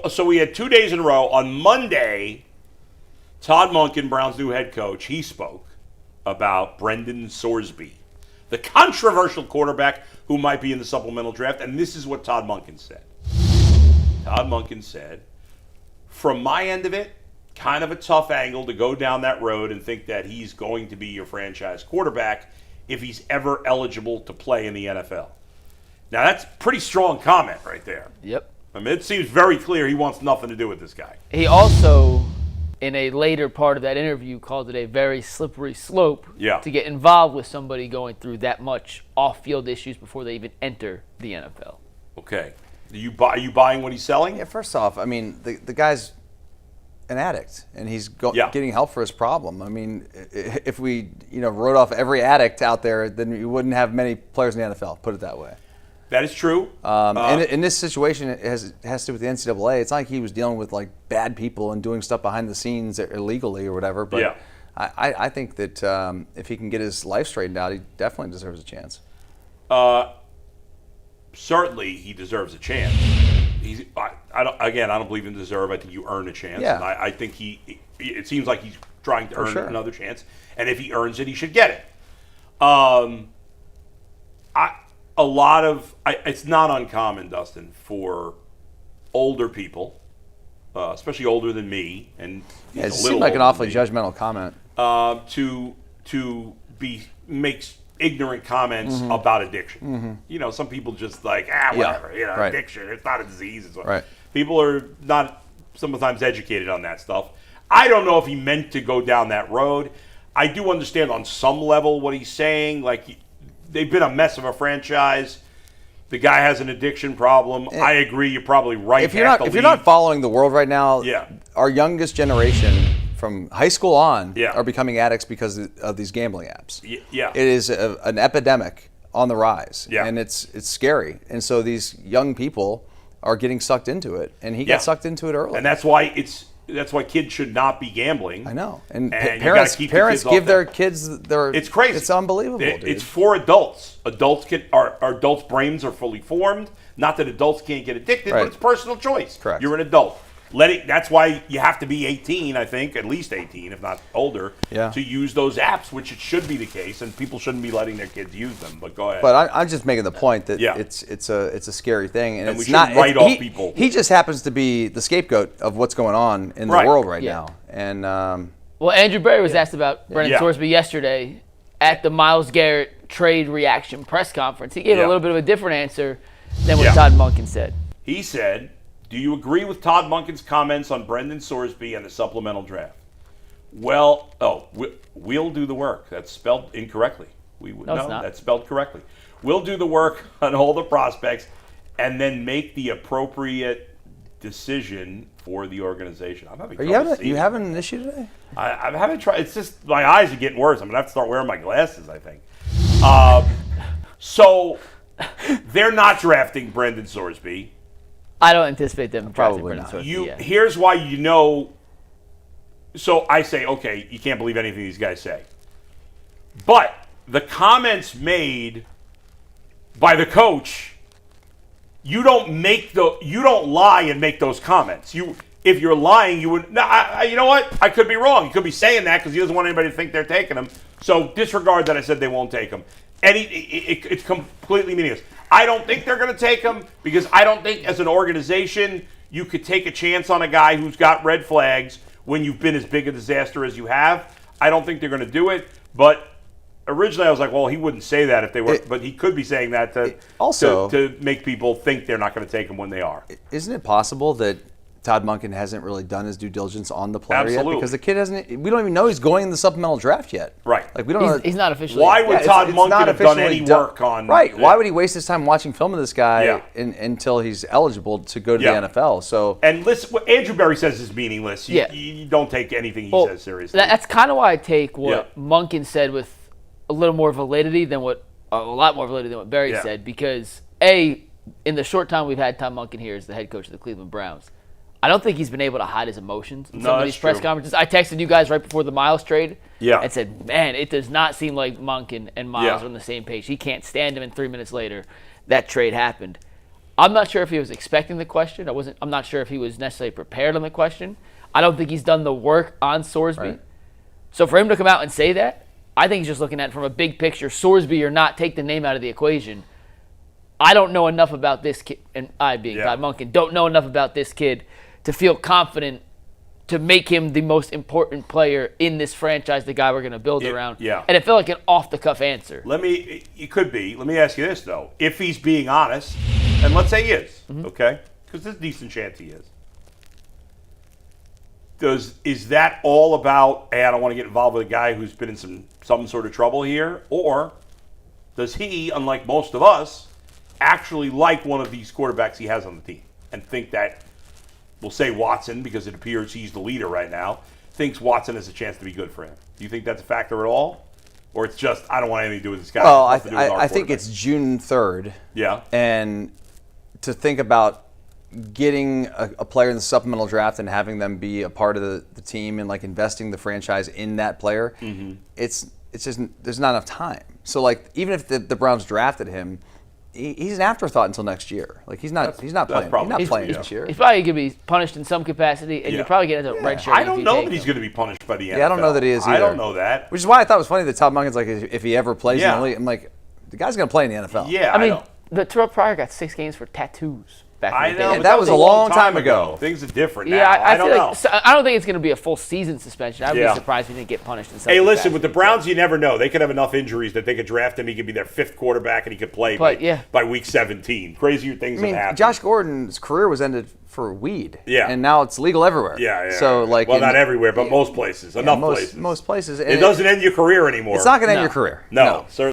So we had 2 days in a row. On Monday, Todd Monken, Brown's new head coach, he spoke about Brendan Sorsby, the controversial quarterback who might be in the supplemental draft. And this is what Todd Monken said. Todd Monken said, from my end of it, kind of a tough angle to go down that road and think that he's going to be your franchise quarterback if he's ever eligible to play in the NFL. Now, that's a pretty strong comment right there. Yep. I mean, it seems very clear he wants nothing to do with this guy. He also, in a later part of that interview, called it a very slippery slope to get involved with somebody going through that much off-field issues before they even enter the NFL. Okay. Are you buying what he's selling? Yeah, first off, I mean, the guy's an addict, and he's getting help for his problem. I mean, if we wrote off every addict out there, then we wouldn't have many players in the NFL, put it that way. That is true. And in this situation, it has to do with the NCAA. It's not like he was dealing with like bad people and doing stuff behind the scenes illegally or whatever. But I think that if he can get his life straightened out, he definitely deserves a chance. Certainly, he deserves a chance. I don't believe in deserve. I think you earn a chance. Yeah. And I think it seems like he's trying to earn another chance. And if he earns it, he should get it. It's not uncommon, Dustin, for older people, especially older than me, and it seemed like an awfully judgmental comment, to makes ignorant comments about addiction. Mm-hmm. Some people just like whatever. Addiction. It's not a disease. It's right. People are not sometimes educated on that stuff. I don't know if he meant to go down that road. I do understand on some level what he's saying. Like, they've been a mess of a franchise. The guy has an addiction problem. I agree. You're probably right. If you're not following the world right now, our youngest generation from high school on are becoming addicts because of these gambling apps. It is an epidemic on the rise, and it's scary. And so these young people are getting sucked into it, and he got sucked into it early. And that's why kids should not be gambling. I know. And parents give their kids their. It's crazy. It's unbelievable, dude. It's for adults. Adults' brains are fully formed. Not that adults can't get addicted, but it's personal choice. Correct. You're an adult. That's why you have to be 18, I think, at least 18, if not older, to use those apps, which it should be the case, and people shouldn't be letting their kids use them. But go ahead. But I'm just making the point that it's a scary thing, and we it's shouldn't not write off people. He just happens to be the scapegoat of what's going on in the world right now. And well, Andrew Berry was asked about Brendan Sorsby yesterday at the Myles Garrett trade reaction press conference. He gave a little bit of a different answer than what Todd Monken said. He said, do you agree with Todd Monken's comments on Brendan Sorsby and the supplemental draft? We'll do the work. That's spelled incorrectly. No, it's not. That's spelled correctly. We'll do the work on all the prospects and then make the appropriate decision for the organization. I'm having trouble. You having an issue today? I'm having trouble. It's just my eyes are getting worse. I'm going to have to start wearing my glasses, I think. So they're not drafting Brendan Sorsby. I don't anticipate them drafting Probably Brendan not. Sorsby. Here's why you know. So I say, okay, you can't believe anything these guys say. But the comments made by the coach, you don't lie and make those comments. If you're lying, you would. You know what? I could be wrong. He could be saying that because he doesn't want anybody to think they're taking him. So disregard that I said they won't take him. And it's completely meaningless. I don't think they're going to take him because I don't think as an organization you could take a chance on a guy who's got red flags when you've been as big a disaster as you have. I don't think they're going to do it. But originally I was like, well, he wouldn't say that if they were. But he could be saying that to make people think they're not going to take him when they are. Isn't it possible that Todd Monken hasn't really done his due diligence on the player yet? Because the kid we don't even know he's going in the supplemental draft yet. Right. Like we don't know. He's not officially. Why would Todd Monken have done any work on? Right. Why would he waste his time watching film of this guy until he's eligible to go to the NFL? So. And listen, what Andrew Berry says is meaningless. You don't take anything he says seriously. That's kind of why I take what Monken said with a little more validity than a lot more validity than what Berry said, because in the short time we've had Todd Monken here as the head coach of the Cleveland Browns, I don't think he's been able to hide his emotions in some of these press conferences. I texted you guys right before the Myles trade and said, man, it does not seem like Monken and Myles are on the same page. He can't stand him, and 3 minutes later, that trade happened. I'm not sure if he was expecting the question. I'm not sure if he was necessarily prepared on the question. I don't think he's done the work on Sorsby. Right. So for him to come out and say that, I think he's just looking at it from a big picture. Sorsby or not, take the name out of the equation. I don't know enough about this kid, and I being Todd Monken, don't know enough about this kid to feel confident to make him the most important player in this franchise, the guy we're going to build around. Yeah. And it felt like an off-the-cuff answer. It could be. Let me ask you this, though. If he's being honest, and let's say he is, okay? Because there's a decent chance he is. Is that all about, hey, I don't want to get involved with a guy who's been in some sort of trouble here? Or does he, unlike most of us, actually like one of these quarterbacks he has on the team and think that, we'll say Watson, because it appears he's the leader right now, thinks Watson has a chance to be good for him? Do you think that's a factor at all? Or it's just, I don't want anything to do with this guy? Well, I think it's June 3rd. Yeah. And to think about getting a player in the supplemental draft and having them be a part of the team and like investing the franchise in that player, it's just there's not enough time. So like even if the Browns drafted him, he's an afterthought until next year. Like he's not playing. He's not playing this year. He's probably going to be punished in some capacity, and you're probably going to red shirt. I don't know that he's going to be punished by the NFL. Yeah, I don't know that he is either. I don't know that. Which is why I thought it was funny that Todd Monken's like, if he ever plays in the league, I'm like, the guy's going to play in the NFL. Yeah, I mean, the Terrell Pryor got 6 games for tattoos. I know, and that was a long time ago. Things are different now. Yeah, I don't know. I don't think it's going to be a full season suspension. I'd be surprised if he didn't get punished in some Hey, listen, capacity. with the Browns, you never know. They could have enough injuries that they could draft him. He could be their 5th quarterback, and he could play by week 17. Crazier things have happened. Josh Gordon's career was ended for weed. Yeah. And now it's legal everywhere. Yeah. So like, well, not everywhere, but most places. Enough places. Most places. It doesn't end your career anymore. It's not going to end your career. No, certainly.